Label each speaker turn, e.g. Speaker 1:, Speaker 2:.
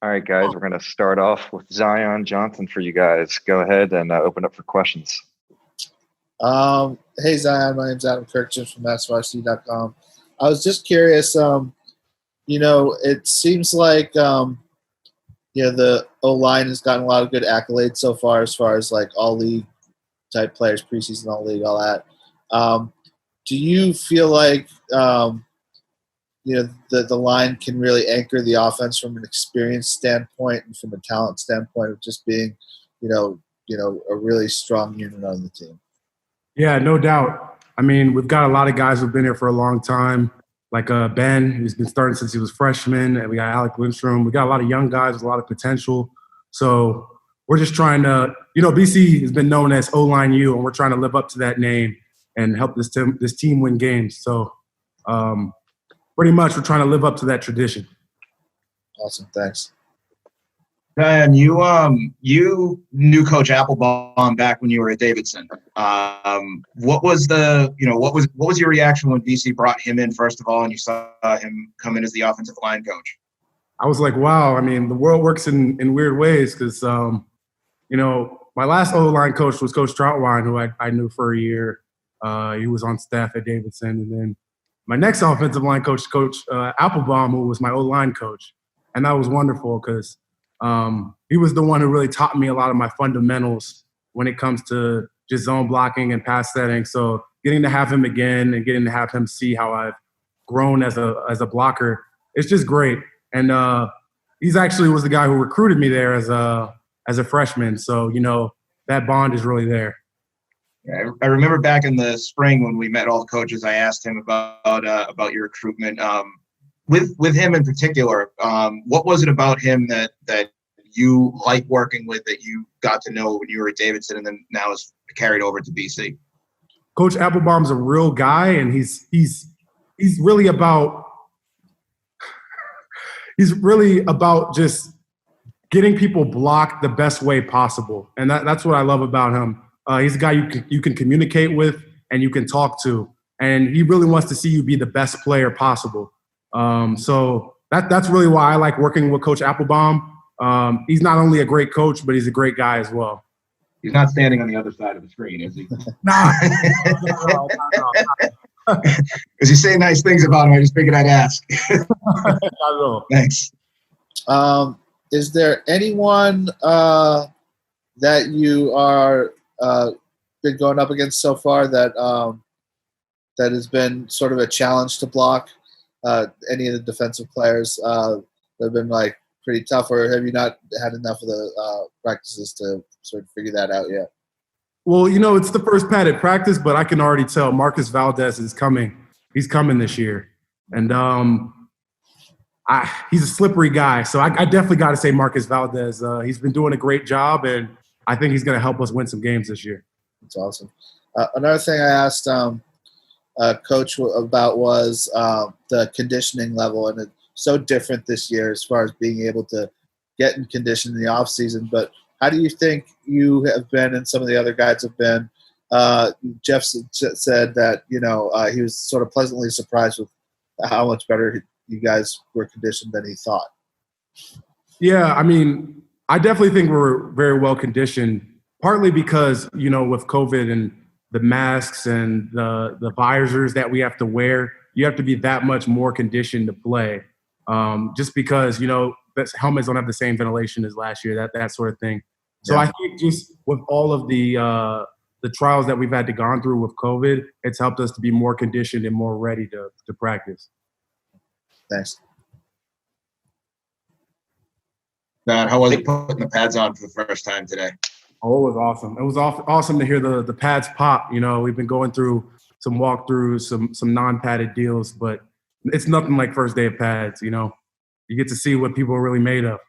Speaker 1: All right, guys, we're going to start off with Zion Johnson for you guys. Go ahead and open up for questions.
Speaker 2: Hey, Zion. My name's Adam Kirkton from MassVarsity.com. I was just curious. It seems like the O-line has gotten a lot of good accolades so far as like all league type players, preseason all league, all that. Do you feel like the line can really anchor the offense from an experience standpoint and from a talent standpoint of just being, a really strong unit on the team?
Speaker 3: Yeah, no doubt. I mean, we've got a lot of guys who've been here for a long time, like Ben, who's been starting since he was freshman, and we got Alec Lindstrom. We got a lot of young guys with a lot of potential. So we're just trying to, BC has been known as O-Line U, and we're trying to live up to that name and help this team win games. So pretty much we're trying to live up to that tradition.
Speaker 2: Awesome, thanks.
Speaker 4: And you knew Coach Applebaum back when you were at Davidson. What was your reaction when BC brought him in first of all, and you saw him come in as the offensive line coach?
Speaker 3: I was like, wow. I mean, the world works in weird ways because my last O-line coach was Coach Troutwine, who I knew for a year. He was on staff at Davidson, and then my next offensive line coach, Coach Applebaum, who was my O-line coach, and that was wonderful because he was the one who really taught me a lot of my fundamentals when it comes to just zone blocking and pass setting. So getting to have him again and getting to have him see how I've grown as a blocker, it's just great. And he's actually was the guy who recruited me there as a freshman. So, that bond is really there.
Speaker 4: Yeah, I remember back in the spring when we met all the coaches, I asked him about your recruitment. With him in particular, what was it about him that you like working with, that you got to know when you were at Davidson and then now is carried over to BC?
Speaker 3: Coach Applebaum's a real guy, and he's really about just getting people blocked the best way possible, and that's what I love about him. He's a guy you can communicate with and you can talk to, and he really wants to see you be the best player possible. So that's really why I like working with Coach Applebaum. He's not only a great coach, but he's a great guy as well.
Speaker 4: He's not standing on the other side of the screen, is he?
Speaker 3: Nah.
Speaker 4: Because you say nice things about him, I just figured I'd ask.
Speaker 3: Not at all.
Speaker 4: Thanks.
Speaker 2: Is there anyone that you are been going up against so far that has been sort of a challenge to block? Any of the defensive players that have been like pretty tough, or have you not had enough of the practices to sort of figure that out yet?
Speaker 3: Well, it's the first padded practice, but I can already tell Marcus Valdez is coming. He's coming this year. And he's a slippery guy. So I definitely got to say Marcus Valdez. He's been doing a great job, and I think he's going to help us win some games this year.
Speaker 2: That's awesome. Another thing I asked Coach about was the conditioning level, and it's so different this year as far as being able to get in condition in the off season. But how do you think you have been and some of the other guys have been? Jeff said that he was sort of pleasantly surprised with how much better you guys were conditioned than he thought.
Speaker 3: Yeah, I mean, I definitely think we're very well conditioned, partly because with COVID and the masks and the visors that we have to wear, you have to be that much more conditioned to play. Just because, helmets don't have the same ventilation as last year, that sort of thing. So yeah. I think just with all of the trials that we've had to gone through with COVID, it's helped us to be more conditioned and more ready to practice.
Speaker 2: Thanks.
Speaker 4: Matt, how was it putting the pads on for the first time today?
Speaker 3: Oh, it was awesome. It was awesome to hear the pads pop. We've been going through some walkthroughs, some non-padded deals, but it's nothing like first day of pads. You get to see what people are really made of.